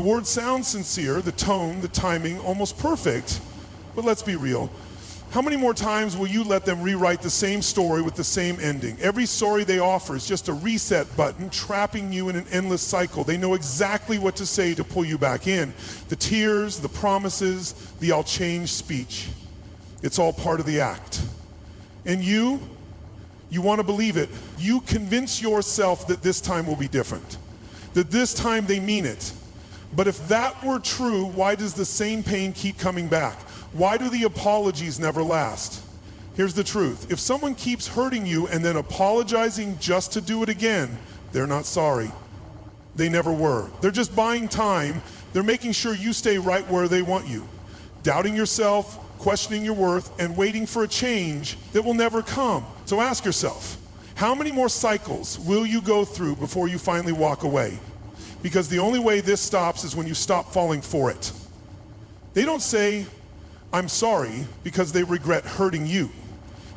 The words sound sincere, the tone, the timing, almost perfect, but let's be real. How many more times will you let them rewrite the same story with the same ending? Every story they offer is just a reset button, trapping you in an endless cycle. They know exactly what to say to pull you back in. The tears, the promises, the I'll change speech. It's all part of the act. And you want to believe it. You convince yourself that this time will be different, that this time they mean it. But if that were true, why does the same pain keep coming back? Why do the apologies never last? Here's the truth. If someone keeps hurting you and then apologizing just to do it again, they're not sorry. They never were. They're just buying time. They're making sure you stay right where they want you. Doubting yourself, questioning your worth, and waiting for a change that will never come. So ask yourself, how many more cycles will you go through before you finally walk away? Because the only way this stops is when you stop falling for it. They don't say, I'm sorry, because they regret hurting you.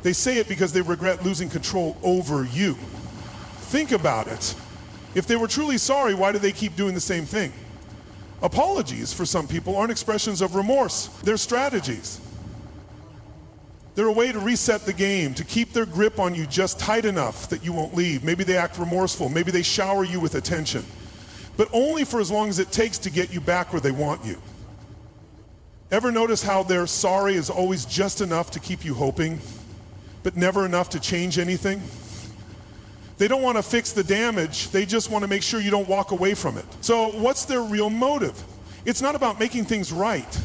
They say it because they regret losing control over you. Think about it. If they were truly sorry, why do they keep doing the same thing? Apologies, for some people, aren't expressions of remorse. They're strategies. They're a way to reset the game, to keep their grip on you just tight enough that you won't leave. Maybe they act remorseful. Maybe they shower you with attention. But only for as long as it takes to get you back where they want you. Ever notice how their sorry is always just enough to keep you hoping, but never enough to change anything? They don't want to fix the damage, they just want to make sure you don't walk away from it. So what's their real motive? It's not about making things right.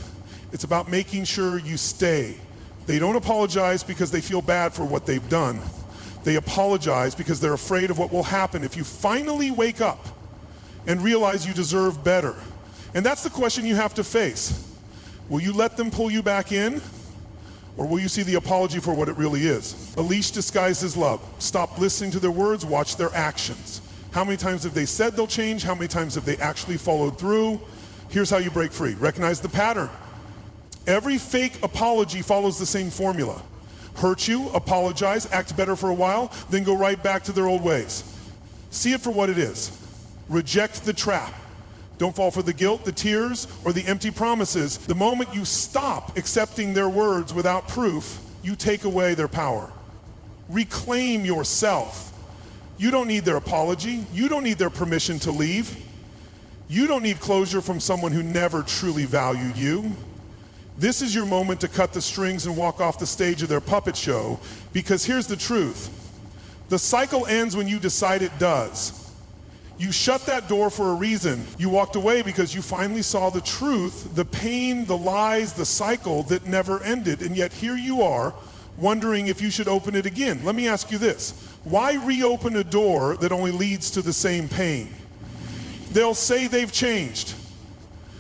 It's about making sure you stay. They don't apologize because they feel bad for what they've done. They apologize because they're afraid of what will happen if you finally wake up and realize you deserve better. And that's the question you have to face. Will you let them pull you back in? Or will you see the apology for what it really is? A leash disguised as love. Stop listening to their words, watch their actions. How many times have they said they'll change? How many times have they actually followed through? Here's how you break free. Recognize the pattern. Every fake apology follows the same formula. Hurt you, apologize, act better for a while, then go right back to their old ways. See it for what it is. Reject the trap. Don't fall for the guilt, the tears, or the empty promises. The moment you stop accepting their words without proof, you take away their power. Reclaim yourself. You don't need their apology. You don't need their permission to leave. You don't need closure from someone who never truly valued you. This is your moment to cut the strings and walk off the stage of their puppet show, because here's the truth. The cycle ends when you decide it does. You shut that door for a reason. You walked away because you finally saw the truth, the pain, the lies, the cycle that never ended. And yet here you are, wondering if you should open it again. Let me ask you this. Why reopen a door that only leads to the same pain? They'll say they've changed.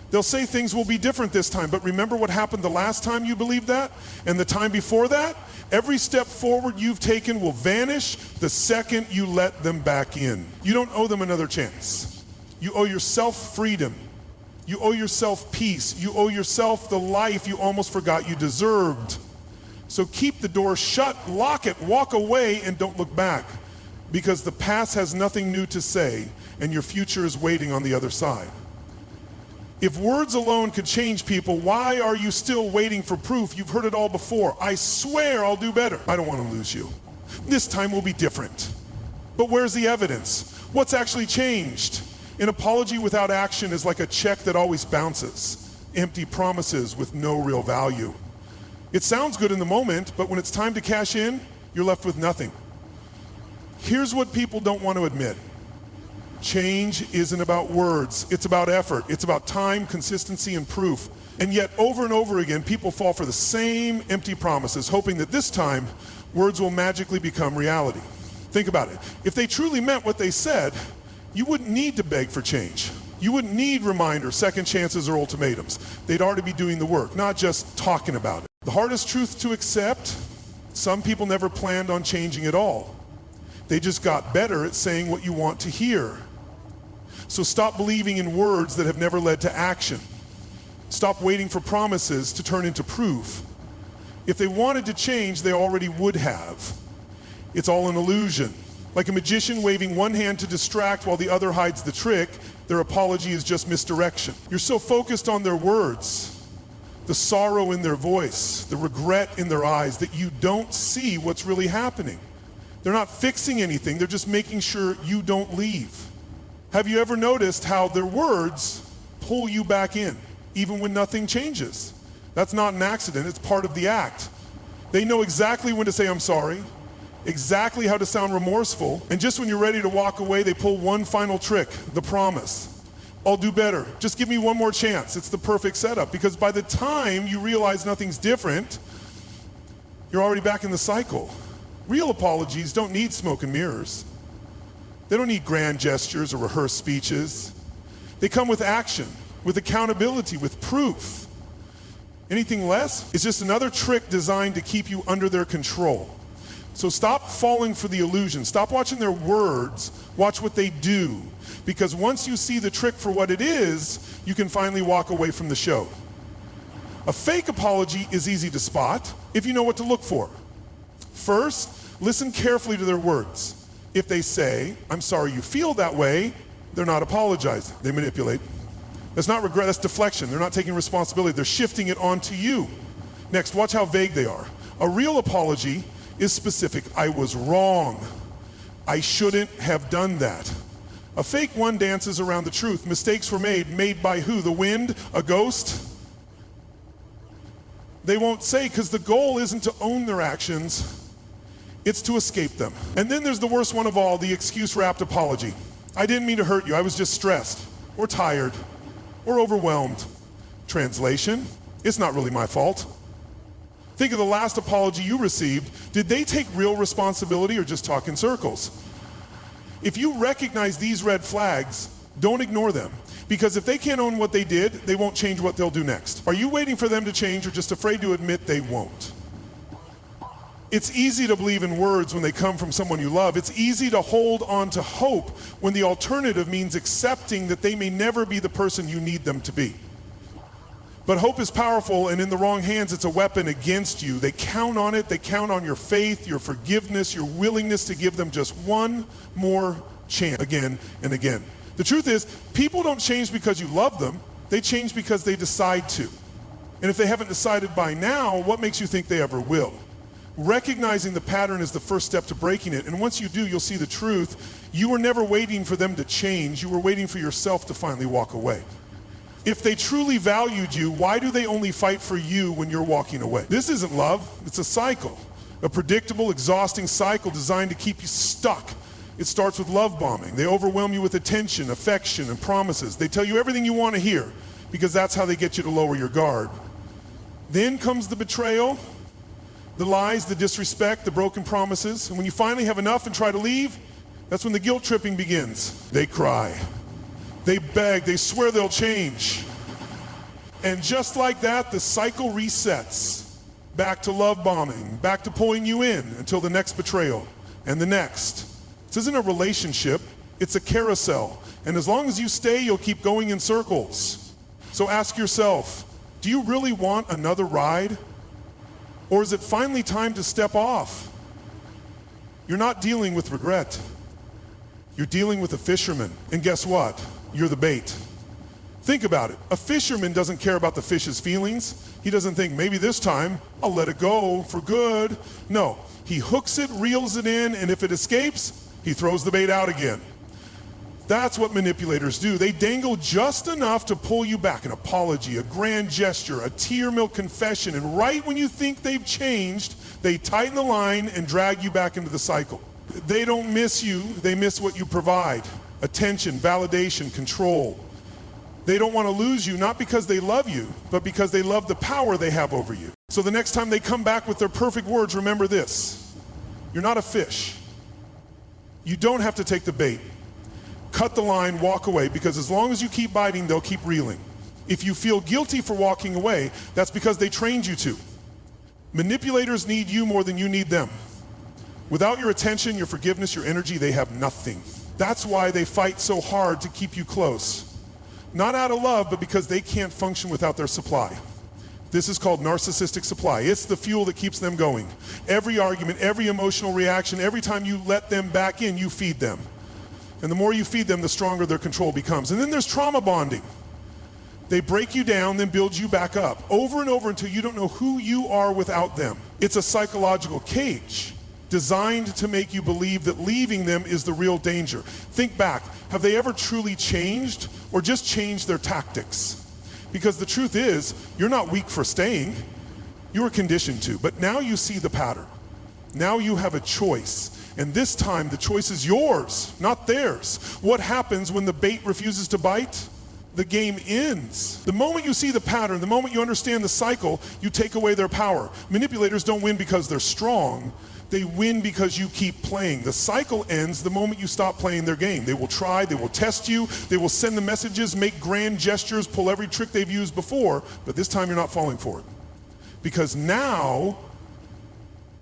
They'll say things will be different this time. But remember what happened the last time you believed that? And the time before that? Every step forward you've taken will vanish the second you let them back in. You don't owe them another chance. You owe yourself freedom. You owe yourself peace. You owe yourself the life you almost forgot you deserved. So keep the door shut, lock it, walk away, and don't look back. Because the past has nothing new to say, and your future is waiting on the other side. If words alone could change people, why are you still waiting for proof? You've heard it all before. I swear I'll do better. I don't want to lose you. This time will be different. But where's the evidence? What's actually changed? An apology without action is like a check that always bounces. Empty promises with no real value. It sounds good in the moment, but when it's time to cash in, you're left with nothing. Here's what people don't want to admit. Change isn't about words, it's about effort. It's about time, consistency, and proof. And yet, over and over again, people fall for the same empty promises, hoping that this time, words will magically become reality. Think about it. If they truly meant what they said, you wouldn't need to beg for change. You wouldn't need reminders, second chances, or ultimatums. They'd already be doing the work, not just talking about it. The hardest truth to accept, some people never planned on changing at all. They just got better at saying what you want to hear. So stop believing in words that have never led to action. Stop waiting for promises to turn into proof. If they wanted to change, they already would have. It's all an illusion. Like a magician waving one hand to distract while the other hides the trick, their apology is just misdirection. You're so focused on their words, the sorrow in their voice, the regret in their eyes, that you don't see what's really happening. They're not fixing anything, they're just making sure you don't leave. Have you ever noticed how their words pull you back in, even when nothing changes? That's not an accident, it's part of the act. They know exactly when to say, "I'm sorry," exactly how to sound remorseful, and just when you're ready to walk away, they pull one final trick, the promise. "I'll do better. Just give me one more chance." It's the perfect setup, because by the time you realize nothing's different, you're already back in the cycle. Real apologies don't need smoke and mirrors. They don't need grand gestures or rehearsed speeches. They come with action, with accountability, with proof. Anything less is just another trick designed to keep you under their control. So stop falling for the illusion. Stop watching their words. Watch what they do. Because once you see the trick for what it is, you can finally walk away from the show. A fake apology is easy to spot if you know what to look for. First, listen carefully to their words. If they say, "I'm sorry you feel that way," they're not apologizing. They manipulate. That's not regret, that's deflection. They're not taking responsibility. They're shifting it onto you. Next, watch how vague they are. A real apology is specific. "I was wrong. I shouldn't have done that." A fake one dances around the truth. Mistakes were made. Made by who? The wind? A ghost? They won't say, because the goal isn't to own their actions, it's to escape them. And then there's the worst one of all, the excuse-wrapped apology. "I didn't mean to hurt you. I was just stressed, or tired, or overwhelmed." Translation: it's not really my fault. Think of the last apology you received. Did they take real responsibility or just talk in circles? If you recognize these red flags, don't ignore them. Because if they can't own what they did, they won't change what they'll do next. Are you waiting for them to change or just afraid to admit they won't? It's easy to believe in words when they come from someone you love. It's easy to hold on to hope when the alternative means accepting that they may never be the person you need them to be. But hope is powerful, and in the wrong hands, it's a weapon against you. They count on it. They count on your faith, your forgiveness, your willingness to give them just one more chance again and again. The truth is, people don't change because you love them. They change because they decide to. And if they haven't decided by now, what makes you think they ever will? Recognizing the pattern is the first step to breaking it. And once you do, you'll see the truth. You were never waiting for them to change. You were waiting for yourself to finally walk away. If they truly valued you, why do they only fight for you when you're walking away? This isn't love, it's a cycle. A predictable, exhausting cycle designed to keep you stuck. It starts with love bombing. They overwhelm you with attention, affection, and promises. They tell you everything you want to hear because that's how they get you to lower your guard. Then comes the betrayal, the lies, the disrespect, the broken promises. And when you finally have enough and try to leave, that's when the guilt tripping begins. They cry. They beg, they swear they'll change. And just like that, the cycle resets. Back to love bombing, back to pulling you in until the next betrayal and the next. This isn't a relationship, it's a carousel. And as long as you stay, you'll keep going in circles. So ask yourself, do you really want another ride? Or is it finally time to step off? You're not dealing with regret. You're dealing with a fisherman. And guess what? You're the bait. Think about it. A fisherman doesn't care about the fish's feelings. He doesn't think, maybe this time I'll let it go for good. No, he hooks it, reels it in, and if it escapes, he throws the bait out again. That's what manipulators do. They dangle just enough to pull you back. An apology, a grand gesture, a tear-milled confession, and right when you think they've changed, they tighten the line and drag you back into the cycle. They don't miss you, they miss what you provide. Attention, validation, control. They don't want to lose you, not because they love you, but because they love the power they have over you. So the next time they come back with their perfect words, remember this. You're not a fish. You don't have to take the bait. Cut the line, walk away, because as long as you keep biting, they'll keep reeling. If you feel guilty for walking away, that's because they trained you to. Manipulators need you more than you need them. Without your attention, your forgiveness, your energy, they have nothing. That's why they fight so hard to keep you close. Not out of love, but because they can't function without their supply. This is called narcissistic supply. It's the fuel that keeps them going. Every argument, every emotional reaction, every time you let them back in, you feed them. And the more you feed them, the stronger their control becomes. And then there's trauma bonding. They break you down, then build you back up, over and over until you don't know who you are without them. It's a psychological cage designed to make you believe that leaving them is the real danger. Think back, have they ever truly changed or just changed their tactics? Because the truth is, you're not weak for staying. You were conditioned to, but now you see the pattern. Now you have a choice, and this time the choice is yours, not theirs. What happens when the bait refuses to bite? The game ends. The moment you see the pattern, the moment you understand the cycle, you take away their power. Manipulators don't win because they're strong. They win because you keep playing. The cycle ends the moment you stop playing their game. They will try, they will test you, they will send the messages, make grand gestures, pull every trick they've used before, but this time you're not falling for it. Because now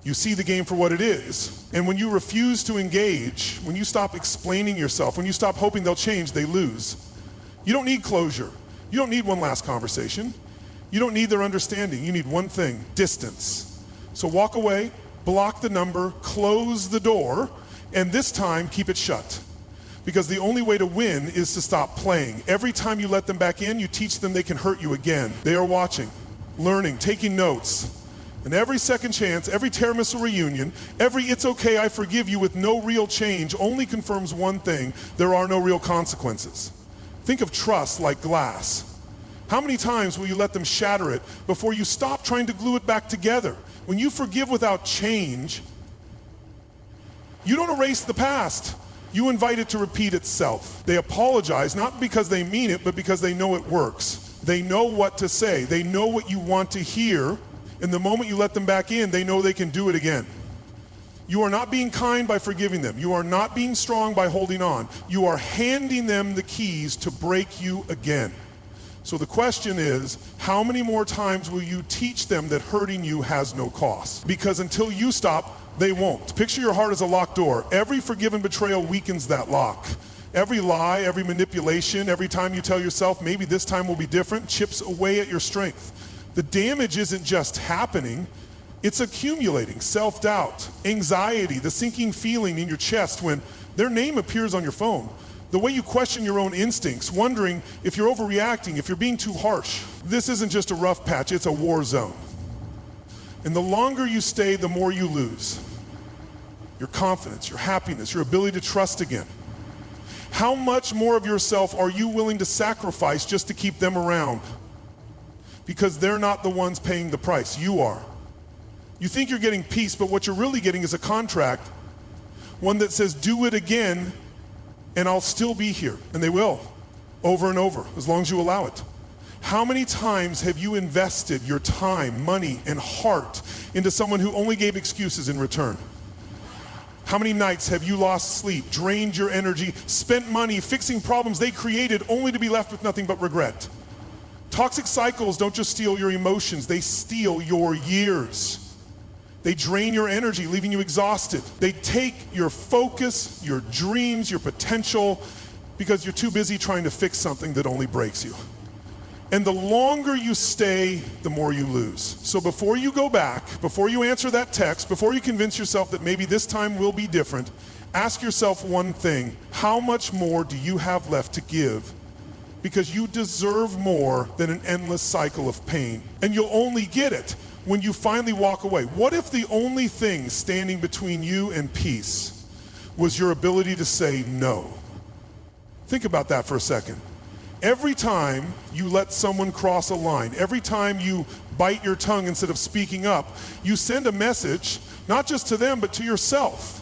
you see the game for what it is. And when you refuse to engage, when you stop explaining yourself, when you stop hoping they'll change, they lose. You don't need closure. You don't need one last conversation. You don't need their understanding. You need one thing: distance. So walk away, block the number, close the door, and this time keep it shut. Because the only way to win is to stop playing. Every time you let them back in, you teach them they can hurt you again. They are watching, learning, taking notes. And every second chance, every tiramisu reunion, every "it's okay, I forgive you" with no real change only confirms one thing: there are no real consequences. Think of trust like glass. How many times will you let them shatter it before you stop trying to glue it back together? When you forgive without change, you don't erase the past. You invite it to repeat itself. They apologize, not because they mean it, but because they know it works. They know what to say. They know what you want to hear. And the moment you let them back in, they know they can do it again. You are not being kind by forgiving them. You are not being strong by holding on. You are handing them the keys to break you again. So the question is, how many more times will you teach them that hurting you has no cost? Because until you stop, they won't. Picture your heart as a locked door. Every forgiven betrayal weakens that lock. Every lie, every manipulation, every time you tell yourself maybe this time will be different, chips away at your strength. The damage isn't just happening, it's accumulating. Self-doubt, anxiety, the sinking feeling in your chest when their name appears on your phone. The way you question your own instincts, wondering if you're overreacting, if you're being too harsh. This isn't just a rough patch, it's a war zone. And the longer you stay, the more you lose. Your confidence, your happiness, your ability to trust again. How much more of yourself are you willing to sacrifice just to keep them around? Because they're not the ones paying the price, you are. You think you're getting peace, but what you're really getting is a contract. One that says, do it again, and I'll still be here. And they will, over and over, as long as you allow it. How many times have you invested your time, money, and heart into someone who only gave excuses in return? How many nights have you lost sleep, drained your energy, spent money fixing problems they created only to be left with nothing but regret? Toxic cycles don't just steal your emotions, they steal your years. They drain your energy, leaving you exhausted. They take your focus, your dreams, your potential, because you're too busy trying to fix something that only breaks you. And the longer you stay, the more you lose. So before you go back, before you answer that text, before you convince yourself that maybe this time will be different, ask yourself one thing: how much more do you have left to give? Because you deserve more than an endless cycle of pain. And you'll only get it when you finally walk away. What if the only thing standing between you and peace was your ability to say no? Think about that for a second. Every time you let someone cross a line, every time you bite your tongue instead of speaking up, you send a message, not just to them, but to yourself.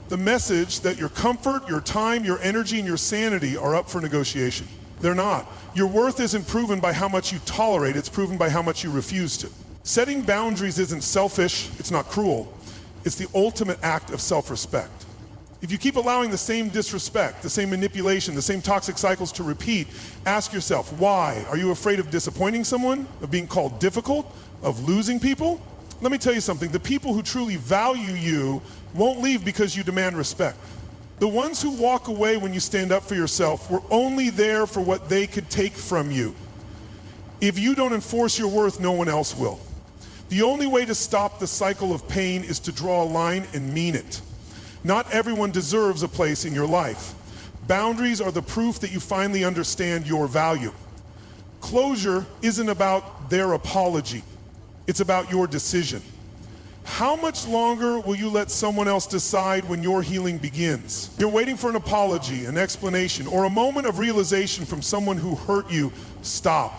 The message that your comfort, your time, your energy, and your sanity are up for negotiation. They're not. Your worth isn't proven by how much you tolerate, it's proven by how much you refuse to. Setting boundaries isn't selfish, it's not cruel. It's the ultimate act of self-respect. If you keep allowing the same disrespect, the same manipulation, the same toxic cycles to repeat, ask yourself, why? Are you afraid of disappointing someone? Of being called difficult? Of losing people? Let me tell you something, the people who truly value you won't leave because you demand respect. The ones who walk away when you stand up for yourself were only there for what they could take from you. If you don't enforce your worth, no one else will. The only way to stop the cycle of pain is to draw a line and mean it. Not everyone deserves a place in your life. Boundaries are the proof that you finally understand your value. Closure isn't about their apology. It's about your decision. How much longer will you let someone else decide when your healing begins? You're waiting for an apology, an explanation, or a moment of realization from someone who hurt you. Stop.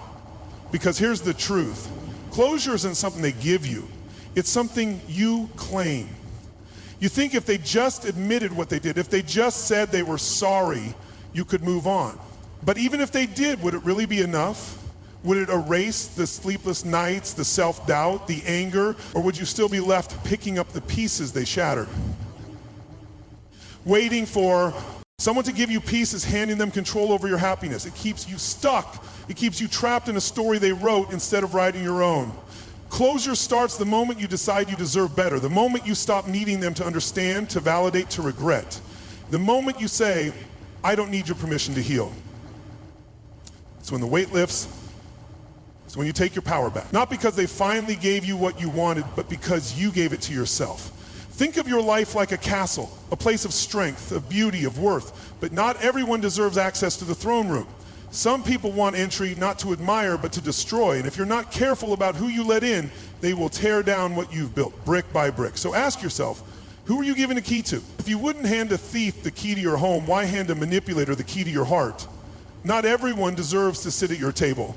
Because here's the truth. Closure isn't something they give you. It's something you claim. You think if they just admitted what they did, if they just said they were sorry, you could move on. But even if they did, would it really be enough? Would it erase the sleepless nights, the self-doubt, the anger, or would you still be left picking up the pieces they shattered? Waiting for someone to give you peace is handing them control over your happiness. It keeps you stuck. It keeps you trapped in a story they wrote instead of writing your own. Closure starts the moment you decide you deserve better, the moment you stop needing them to understand, to validate, to regret. The moment you say, I don't need your permission to heal. It's when the weight lifts. It's when you take your power back. Not because they finally gave you what you wanted, but because you gave it to yourself. Think of your life like a castle, a place of strength, of beauty, of worth. But not everyone deserves access to the throne room. Some people want entry not to admire, but to destroy. And if you're not careful about who you let in, they will tear down what you've built, brick by brick. So ask yourself, who are you giving a key to? If you wouldn't hand a thief the key to your home, why hand a manipulator the key to your heart? Not everyone deserves to sit at your table.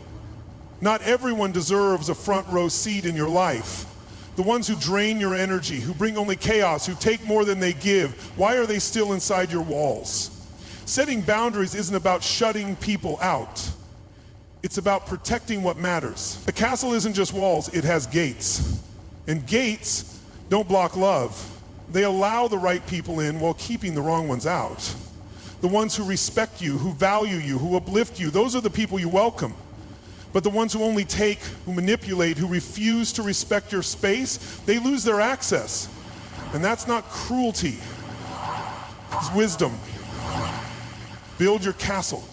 Not everyone deserves a front row seat in your life. The ones who drain your energy, who bring only chaos, who take more than they give, why are they still inside your walls? Setting boundaries isn't about shutting people out. It's about protecting what matters. A castle isn't just walls, it has gates. And gates don't block love. They allow the right people in while keeping the wrong ones out. The ones who respect you, who value you, who uplift you, those are the people you welcome. But the ones who only take, who manipulate, who refuse to respect your space, they lose their access. And that's not cruelty. It's wisdom. Build your castle.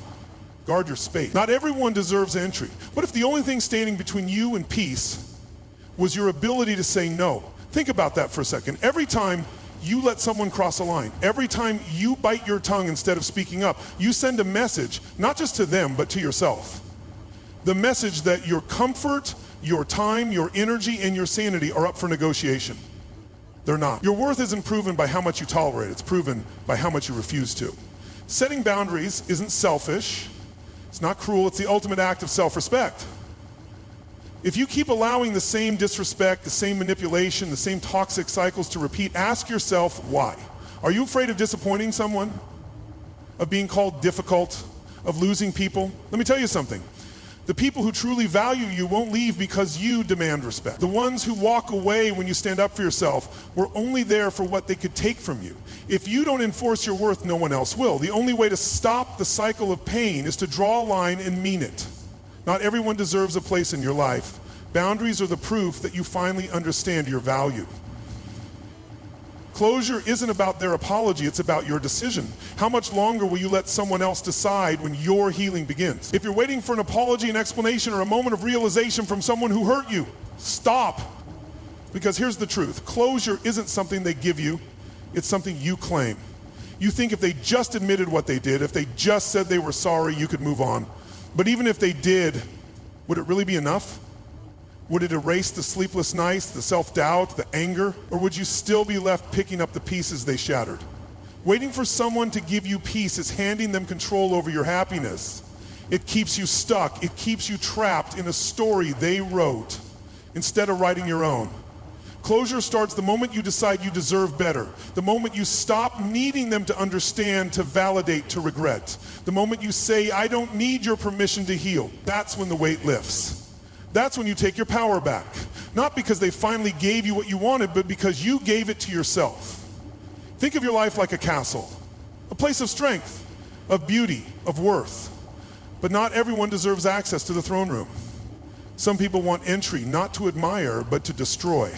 Guard your space. Not everyone deserves entry. What if the only thing standing between you and peace was your ability to say no? Think about that for a second. Every time you let someone cross a line, every time you bite your tongue instead of speaking up, you send a message, not just to them, but to yourself. The message that your comfort, your time, your energy, and your sanity are up for negotiation. They're not. Your worth isn't proven by how much you tolerate. It's proven by how much you refuse to. Setting boundaries isn't selfish. It's not cruel. It's the ultimate act of self-respect. If you keep allowing the same disrespect, the same manipulation, the same toxic cycles to repeat, ask yourself why. Are you afraid of disappointing someone? Of being called difficult? Of losing people? Let me tell you something. The people who truly value you won't leave because you demand respect. The ones who walk away when you stand up for yourself were only there for what they could take from you. If you don't enforce your worth, no one else will. The only way to stop the cycle of pain is to draw a line and mean it. Not everyone deserves a place in your life. Boundaries are the proof that you finally understand your value. Closure isn't about their apology, it's about your decision. How much longer will you let someone else decide when your healing begins? If you're waiting for an apology, an explanation, or a moment of realization from someone who hurt you, stop. Because here's the truth. Closure isn't something they give you, it's something you claim. You think if they just admitted what they did, if they just said they were sorry, you could move on. But even if they did, would it really be enough? Would it erase the sleepless nights, the self-doubt, the anger? Or would you still be left picking up the pieces they shattered? Waiting for someone to give you peace is handing them control over your happiness. It keeps you stuck. It keeps you trapped in a story they wrote instead of writing your own. Closure starts the moment you decide you deserve better. The moment you stop needing them to understand, to validate, to regret. The moment you say, I don't need your permission to heal. That's when the weight lifts. That's when you take your power back. Not because they finally gave you what you wanted, but because you gave it to yourself. Think of your life like a castle, a place of strength, of beauty, of worth. But not everyone deserves access to the throne room. Some people want entry, not to admire, but to destroy.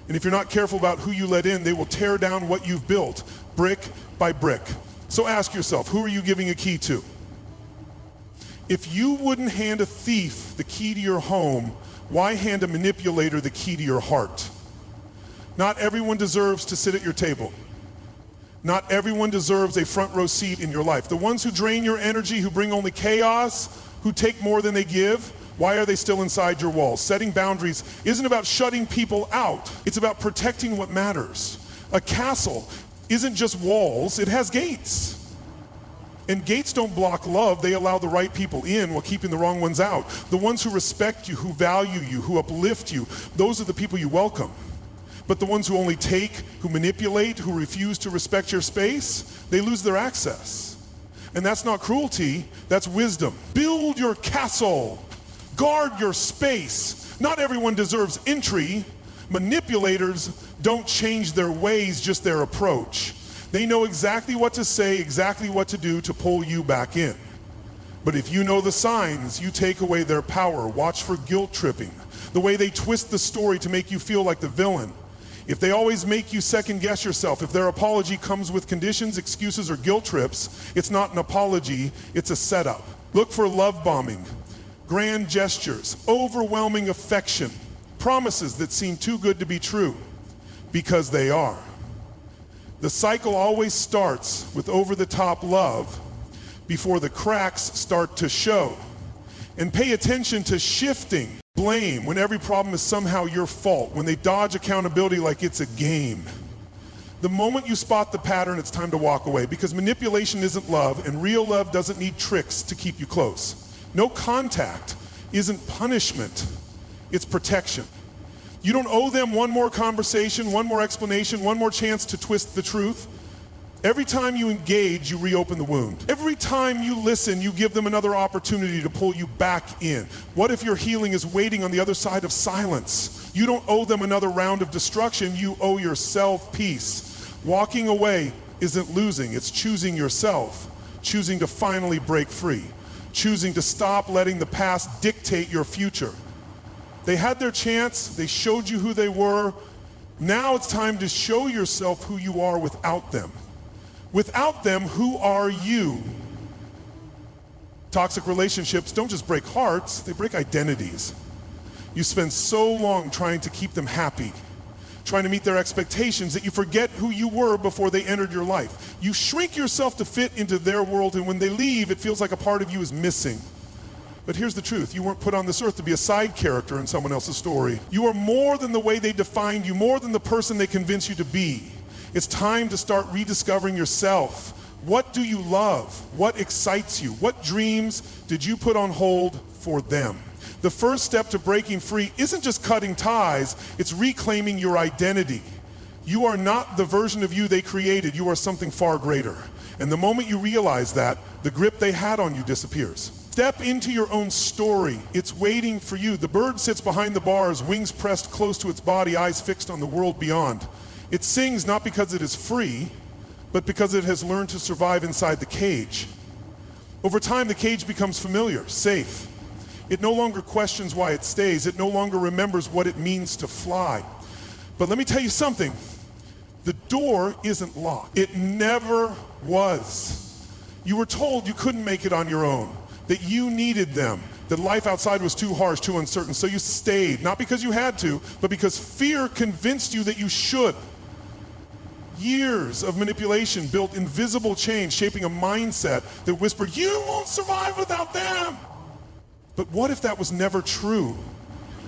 And if you're not careful about who you let in, they will tear down what you've built, brick by brick. So ask yourself, who are you giving a key to? If you wouldn't hand a thief the key to your home, why hand a manipulator the key to your heart? Not everyone deserves to sit at your table. Not everyone deserves a front row seat in your life. The ones who drain your energy, who bring only chaos, who take more than they give, why are they still inside your walls? Setting boundaries isn't about shutting people out. It's about protecting what matters. A castle isn't just walls, it has gates. And gates don't block love, they allow the right people in while keeping the wrong ones out. The ones who respect you, who value you, who uplift you, those are the people you welcome. But the ones who only take, who manipulate, who refuse to respect your space, they lose their access. And that's not cruelty, that's wisdom. Build your castle, guard your space. Not everyone deserves entry. Manipulators don't change their ways, just their approach. They know exactly what to say, exactly what to do to pull you back in. But if you know the signs, you take away their power. Watch for guilt tripping, the way they twist the story to make you feel like the villain. If they always make you second guess yourself, if their apology comes with conditions, excuses, or guilt trips, it's not an apology, it's a setup. Look for love bombing, grand gestures, overwhelming affection, promises that seem too good to be true, because they are. The cycle always starts with over-the-top love before the cracks start to show. And pay attention to shifting blame when every problem is somehow your fault, when they dodge accountability like it's a game. The moment you spot the pattern, it's time to walk away, because manipulation isn't love, and real love doesn't need tricks to keep you close. No contact isn't punishment, it's protection. You don't owe them one more conversation, one more explanation, one more chance to twist the truth. Every time you engage, you reopen the wound. Every time you listen, you give them another opportunity to pull you back in. What if your healing is waiting on the other side of silence? You don't owe them another round of destruction, you owe yourself peace. Walking away isn't losing, it's choosing yourself, choosing to finally break free, choosing to stop letting the past dictate your future. They had their chance, they showed you who they were. Now it's time to show yourself who you are without them. Without them, who are you? Toxic relationships don't just break hearts, they break identities. You spend so long trying to keep them happy, trying to meet their expectations, that you forget who you were before they entered your life. You shrink yourself to fit into their world, and when they leave, it feels like a part of you is missing. But here's the truth, you weren't put on this earth to be a side character in someone else's story. You are more than the way they defined you, more than the person they convinced you to be. It's time to start rediscovering yourself. What do you love? What excites you? What dreams did you put on hold for them? The first step to breaking free isn't just cutting ties, it's reclaiming your identity. You are not the version of you they created, you are something far greater. And the moment you realize that, the grip they had on you disappears. Step into your own story. It's waiting for you. The bird sits behind the bars, wings pressed close to its body, eyes fixed on the world beyond. It sings not because it is free, but because it has learned to survive inside the cage. Over time, the cage becomes familiar, safe. It no longer questions why it stays. It no longer remembers what it means to fly. But let me tell you something. The door isn't locked. It never was. You were told you couldn't make it on your own, that you needed them, that life outside was too harsh, too uncertain, so you stayed, not because you had to, but because fear convinced you that you should. Years of manipulation built invisible chains, shaping a mindset that whispered, you won't survive without them. But what if that was never true?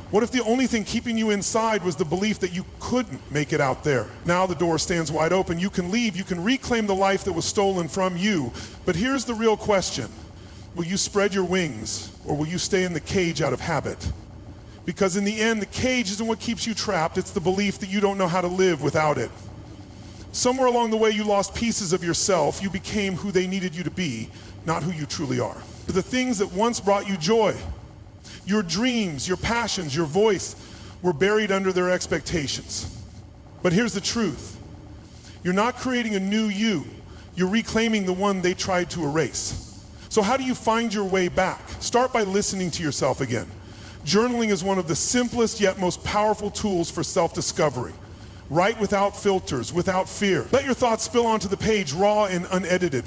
What if the only thing keeping you inside was the belief that you couldn't make it out there? Now the door stands wide open. You can leave. You can reclaim the life that was stolen from you. But here's the real question. Will you spread your wings, or will you stay in the cage out of habit? Because in the end, the cage isn't what keeps you trapped. It's the belief that you don't know how to live without it. Somewhere along the way, you lost pieces of yourself. You became who they needed you to be, not who you truly are. The things that once brought you joy, your dreams, your passions, your voice, were buried under their expectations. But here's the truth. You're not creating a new you. You're reclaiming the one they tried to erase. So how do you find your way back? Start by listening to yourself again. Journaling is one of the simplest yet most powerful tools for self-discovery. Write without filters, without fear. Let your thoughts spill onto the page, raw and unedited.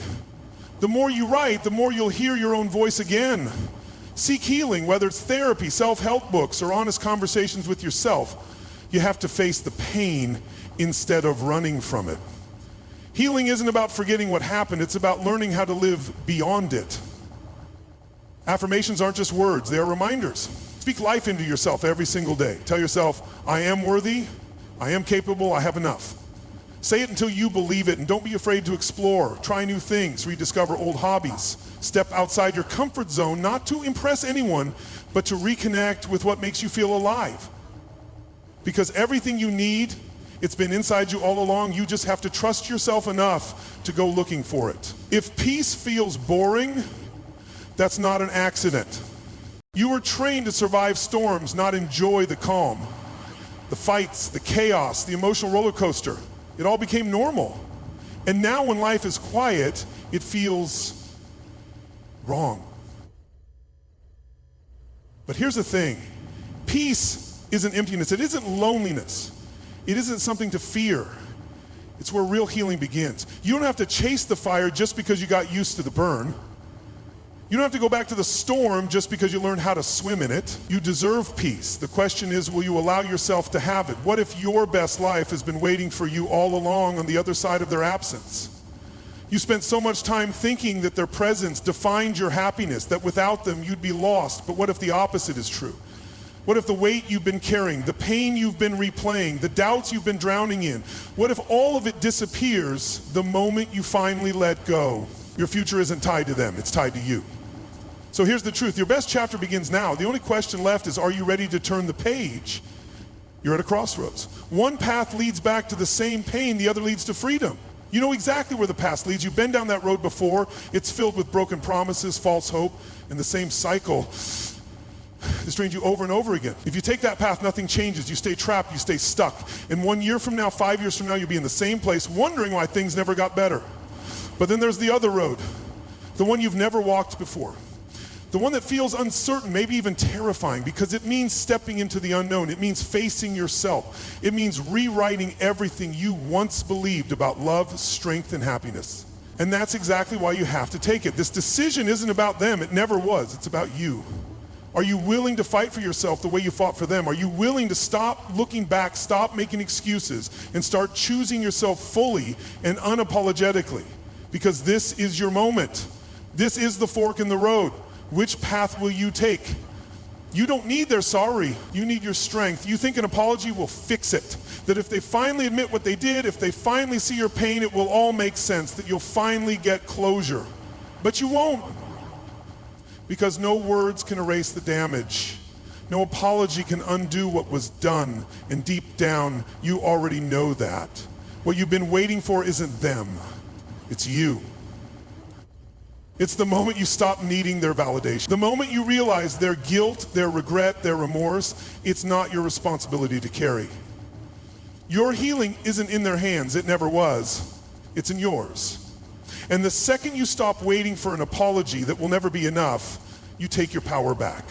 The more you write, the more you'll hear your own voice again. Seek healing, whether it's therapy, self-help books, or honest conversations with yourself. You have to face the pain instead of running from it. Healing isn't about forgetting what happened, it's about learning how to live beyond it. Affirmations aren't just words, they are reminders. Speak life into yourself every single day. Tell yourself, I am worthy, I am capable, I have enough. Say it until you believe it, and don't be afraid to explore, try new things, rediscover old hobbies. Step outside your comfort zone, not to impress anyone, but to reconnect with what makes you feel alive. Because everything you need, it's been inside you all along. You just have to trust yourself enough to go looking for it. If peace feels boring, that's not an accident. You were trained to survive storms, not enjoy the calm. The fights, the chaos, the emotional roller coaster. It all became normal. And now when life is quiet, it feels wrong. But here's the thing. Peace isn't emptiness. It isn't loneliness. It isn't something to fear. It's where real healing begins. You don't have to chase the fire just because you got used to the burn. You don't have to go back to the storm just because you learned how to swim in it. You deserve peace. The question is, will you allow yourself to have it? What if your best life has been waiting for you all along on the other side of their absence? You spent so much time thinking that their presence defined your happiness, that without them you'd be lost. But what if the opposite is true? What if the weight you've been carrying, the pain you've been replaying, the doubts you've been drowning in, what if all of it disappears the moment you finally let go? Your future isn't tied to them, it's tied to you. So here's the truth, your best chapter begins now. The only question left is, are you ready to turn the page? You're at a crossroads. One path leads back to the same pain, the other leads to freedom. You know exactly where the path leads. You've been down that road before. It's filled with broken promises, false hope, and the same cycle has drained you over and over again. If you take that path, nothing changes. You stay trapped, you stay stuck. And 1 year from now, 5 years from now, you'll be in the same place, wondering why things never got better. But then there's the other road, the one you've never walked before. The one that feels uncertain, maybe even terrifying, because it means stepping into the unknown. It means facing yourself. It means rewriting everything you once believed about love, strength, and happiness. And that's exactly why you have to take it. This decision isn't about them. It never was. It's about you. Are you willing to fight for yourself the way you fought for them? Are you willing to stop looking back, stop making excuses, and start choosing yourself fully and unapologetically? Because this is your moment. This is the fork in the road. Which path will you take? You don't need their sorry, you need your strength. You think an apology will fix it. That if they finally admit what they did, if they finally see your pain, it will all make sense, that you'll finally get closure. But you won't. Because no words can erase the damage. No apology can undo what was done. And deep down, you already know that. What you've been waiting for isn't them, it's you. It's the moment you stop needing their validation. The moment you realize their guilt, their regret, their remorse, it's not your responsibility to carry. Your healing isn't in their hands, it never was. It's in yours. And the second you stop waiting for an apology that will never be enough, you take your power back.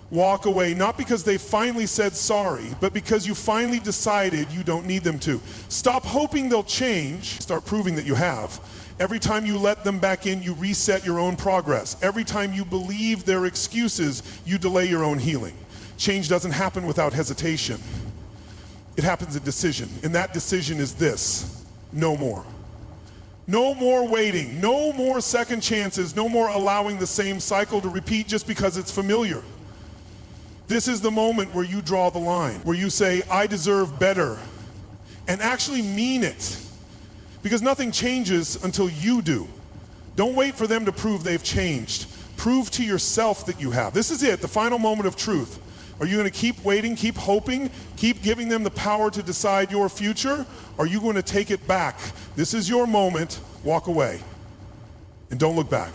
Walk away, not because they finally said sorry, but because you finally decided you don't need them to. Stop hoping they'll change, start proving that you have. Every time you let them back in, you reset your own progress. Every time you believe their excuses, you delay your own healing. Change doesn't happen without hesitation. It happens in decision, and that decision is this: no more. No more waiting, no more second chances, no more allowing the same cycle to repeat just because it's familiar. This is the moment where you draw the line, where you say, I deserve better, and actually mean it. Because nothing changes until you do. Don't wait for them to prove they've changed. Prove to yourself that you have. This is it, the final moment of truth. Are you going to keep waiting, keep hoping, keep giving them the power to decide your future? Or are you going to take it back? This is your moment. Walk away. And don't look back.